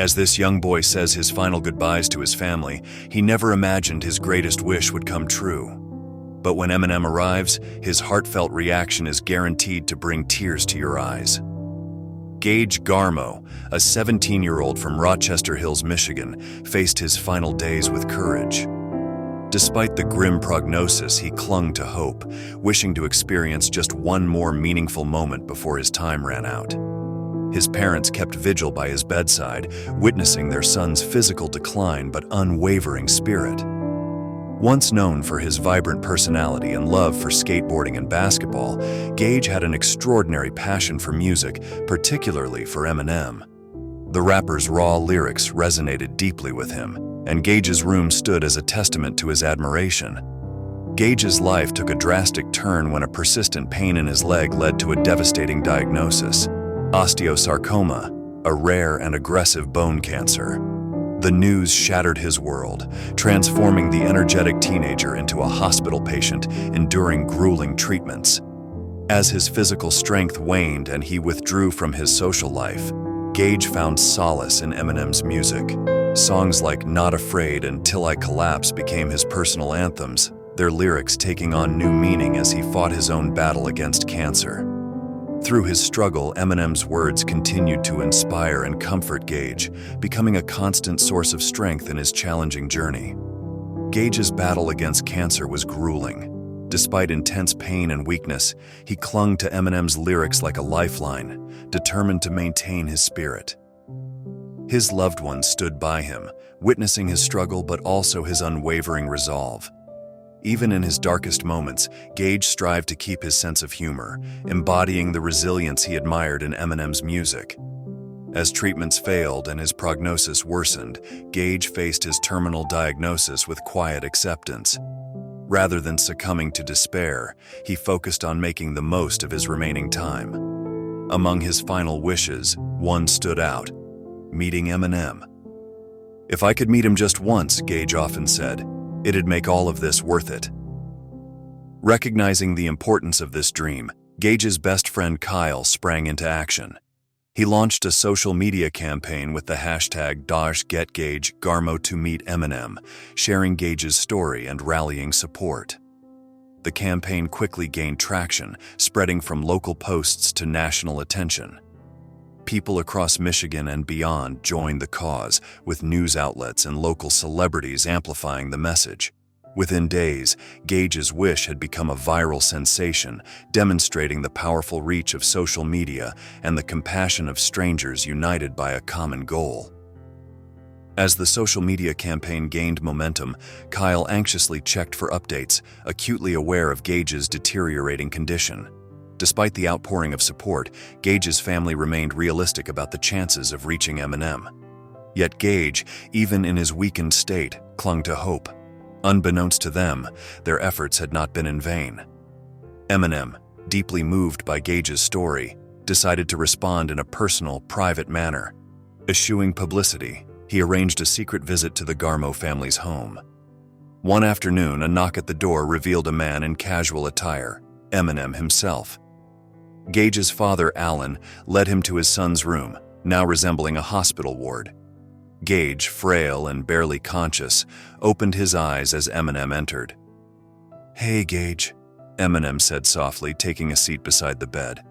As this young boy says his final goodbyes to his family, he never imagined his greatest wish would come true. But when Eminem arrives, his heartfelt reaction is guaranteed to bring tears to your eyes. Gage Garmo, a 17-year-old from Rochester Hills, Michigan, faced his final days with courage. Despite the grim prognosis, he clung to hope, wishing to experience just one more meaningful moment before his time ran out. His parents kept vigil by his bedside, witnessing their son's physical decline but unwavering spirit. Once known for his vibrant personality and love for skateboarding and basketball, Gage had an extraordinary passion for music, particularly for Eminem. The rapper's raw lyrics resonated deeply with him, and Gage's room stood as a testament to his admiration. Gage's life took a drastic turn when a persistent pain in his leg led to a devastating diagnosis: osteosarcoma, a rare and aggressive bone cancer. The news shattered his world, transforming the energetic teenager into a hospital patient enduring grueling treatments. As his physical strength waned and he withdrew from his social life, Gage found solace in Eminem's music. Songs like Not Afraid and Till I Collapse became his personal anthems, their lyrics taking on new meaning as he fought his own battle against cancer. Through his struggle, Eminem's words continued to inspire and comfort Gage, becoming a constant source of strength in his challenging journey. Gage's battle against cancer was grueling. Despite intense pain and weakness, he clung to Eminem's lyrics like a lifeline, determined to maintain his spirit. His loved ones stood by him, witnessing his struggle but also his unwavering resolve. Even in his darkest moments, Gage strived to keep his sense of humor, embodying the resilience he admired in Eminem's music. As treatments failed and his prognosis worsened, Gage faced his terminal diagnosis with quiet acceptance. Rather than succumbing to despair, he focused on making the most of his remaining time. Among his final wishes, one stood out: meeting Eminem. "If I could meet him just once," Gage often said, "it'd make all of this worth it." Recognizing the importance of this dream, Gage's best friend Kyle sprang into action. He launched a social media campaign with the hashtag #GetGageGarmo to meet Eminem, sharing Gage's story and rallying support. The campaign quickly gained traction, spreading from local posts to national attention. People across Michigan and beyond joined the cause, with news outlets and local celebrities amplifying the message. Within days, Gage's wish had become a viral sensation, demonstrating the powerful reach of social media and the compassion of strangers united by a common goal. As the social media campaign gained momentum, Kyle anxiously checked for updates, acutely aware of Gage's deteriorating condition. Despite the outpouring of support, Gage's family remained realistic about the chances of reaching Eminem. Yet Gage, even in his weakened state, clung to hope. Unbeknownst to them, their efforts had not been in vain. Eminem, deeply moved by Gage's story, decided to respond in a personal, private manner. Eschewing publicity, he arranged a secret visit to the Garmo family's home. One afternoon, a knock at the door revealed a man in casual attire, Eminem himself. Gage's father, Alan, led him to his son's room, now resembling a hospital ward. Gage, frail and barely conscious, opened his eyes as Eminem entered. "Hey, Gage," Eminem said softly, taking a seat beside the bed.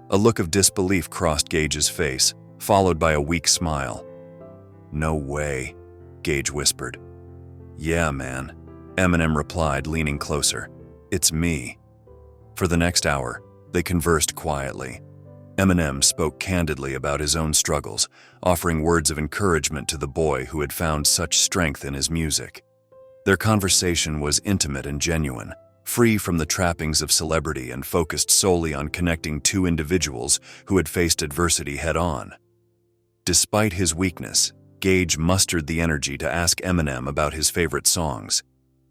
A look of disbelief crossed Gage's face, followed by a weak smile. "No way," Gage whispered. "Yeah, man," Eminem replied, leaning closer. "It's me." For the next hour, they conversed quietly. Eminem spoke candidly about his own struggles, offering words of encouragement to the boy who had found such strength in his music. Their conversation was intimate and genuine, free from the trappings of celebrity and focused solely on connecting two individuals who had faced adversity head-on. Despite his weakness, Gage mustered the energy to ask Eminem about his favorite songs.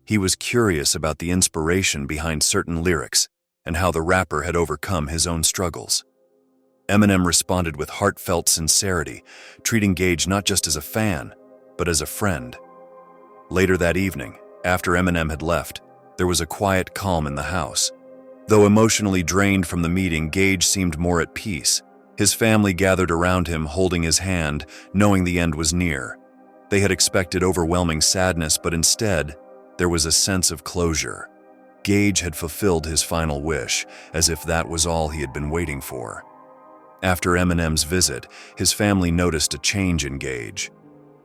He was curious about the inspiration behind certain lyrics and how the rapper had overcome his own struggles. Eminem responded with heartfelt sincerity, treating Gage not just as a fan, but as a friend. Later that evening, after Eminem had left, there was a quiet calm in the house. Though emotionally drained from the meeting, Gage seemed more at peace. His family gathered around him, holding his hand, knowing the end was near. They had expected overwhelming sadness, but instead, there was a sense of closure. Gage had fulfilled his final wish, as if that was all he had been waiting for. After Eminem's visit, his family noticed a change in Gage.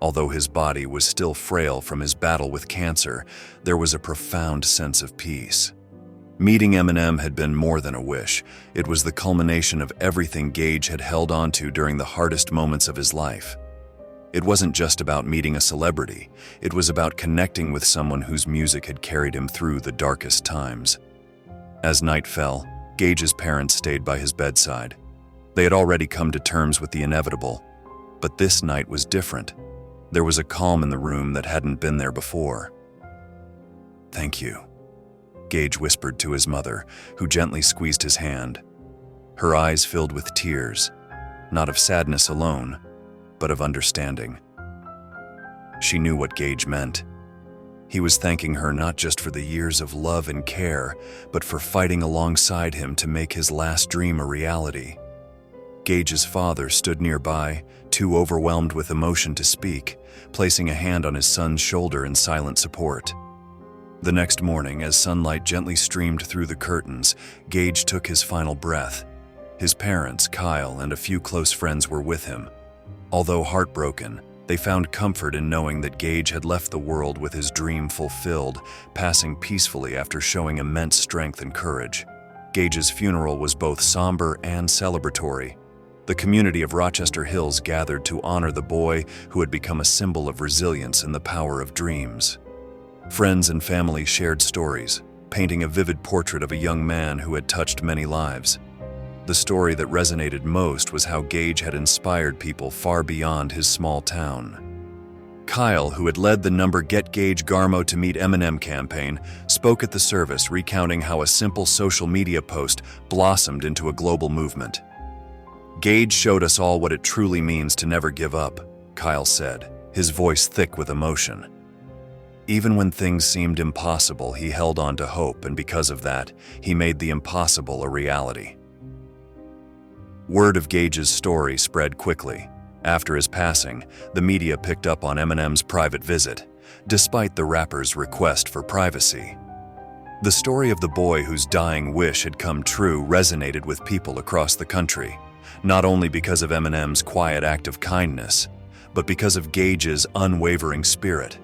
Although his body was still frail from his battle with cancer, there was a profound sense of peace. Meeting Eminem had been more than a wish. It was the culmination of everything Gage had held onto during the hardest moments of his life. It wasn't just about meeting a celebrity. It was about connecting with someone whose music had carried him through the darkest times. As night fell, Gage's parents stayed by his bedside. They had already come to terms with the inevitable, but this night was different. There was a calm in the room that hadn't been there before. "Thank you," Gage whispered to his mother, who gently squeezed his hand. Her eyes filled with tears, not of sadness alone, but of understanding. She knew what Gage meant. He was thanking her not just for the years of love and care, but for fighting alongside him to make his last dream a reality. Gage's father stood nearby, too overwhelmed with emotion to speak, placing a hand on his son's shoulder in silent support. The next morning, as sunlight gently streamed through the curtains, Gage took his final breath. His parents, Kyle, and a few close friends were with him. Although heartbroken, they found comfort in knowing that Gage had left the world with his dream fulfilled, passing peacefully after showing immense strength and courage. Gage's funeral was both somber and celebratory. The community of Rochester Hills gathered to honor the boy who had become a symbol of resilience and the power of dreams. Friends and family shared stories, painting a vivid portrait of a young man who had touched many lives. The story that resonated most was how Gage had inspired people far beyond his small town. Kyle, who had led the Get Gage Garmo to Meet Eminem campaign, spoke at the service, recounting how a simple social media post blossomed into a global movement. "Gage showed us all what it truly means to never give up," Kyle said, his voice thick with emotion. Even when things seemed impossible, he held on to hope, and because of that, he made the impossible a reality. Word of Gage's story spread quickly. After his passing, the media picked up on Eminem's private visit, despite the rapper's request for privacy. The story of the boy whose dying wish had come true resonated with people across the country, not only because of Eminem's quiet act of kindness, but because of Gage's unwavering spirit.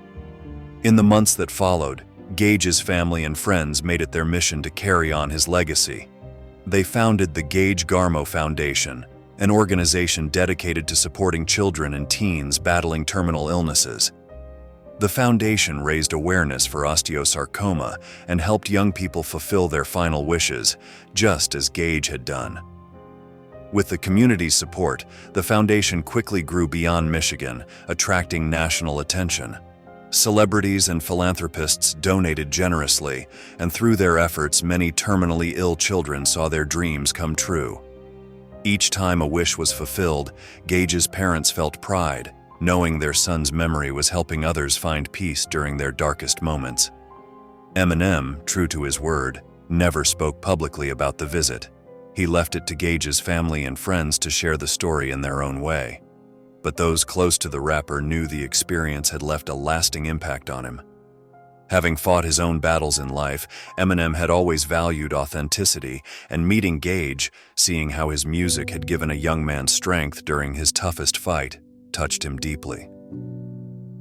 In the months that followed, Gage's family and friends made it their mission to carry on his legacy. They founded the Gage Garmo Foundation, an organization dedicated to supporting children and teens battling terminal illnesses. The foundation raised awareness for osteosarcoma and helped young people fulfill their final wishes, just as Gage had done. With the community's support, the foundation quickly grew beyond Michigan, attracting national attention. Celebrities and philanthropists donated generously, and through their efforts, many terminally ill children saw their dreams come true. Each time a wish was fulfilled, Gage's parents felt pride, knowing their son's memory was helping others find peace during their darkest moments. Eminem, true to his word, never spoke publicly about the visit. He left it to Gage's family and friends to share the story in their own way. But those close to the rapper knew the experience had left a lasting impact on him. Having fought his own battles in life, Eminem had always valued authenticity, and meeting Gage, seeing how his music had given a young man strength during his toughest fight, touched him deeply.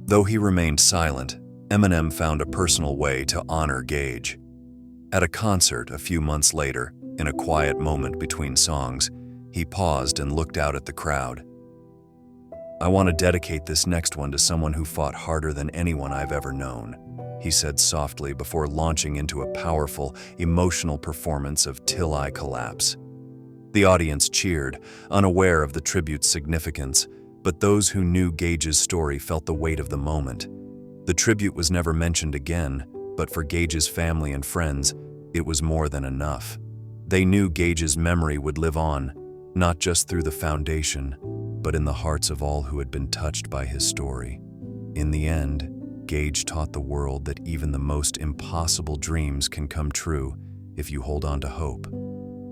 Though he remained silent, Eminem found a personal way to honor Gage. At a concert a few months later, in a quiet moment between songs, he paused and looked out at the crowd. "I want to dedicate this next one to someone who fought harder than anyone I've ever known," he said softly before launching into a powerful, emotional performance of "Till I Collapse." The audience cheered, unaware of the tribute's significance, but those who knew Gage's story felt the weight of the moment. The tribute was never mentioned again, but for Gage's family and friends, it was more than enough. They knew Gage's memory would live on, not just through the foundation, but in the hearts of all who had been touched by his story. In the end, Gage taught the world that even the most impossible dreams can come true if you hold on to hope.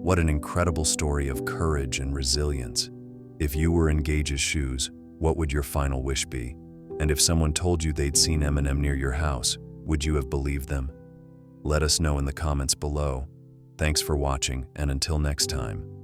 What an incredible story of courage and resilience. If you were in Gage's shoes, what would your final wish be? And if someone told you they'd seen Eminem near your house, would you have believed them? Let us know in the comments below. Thanks for watching, and until next time.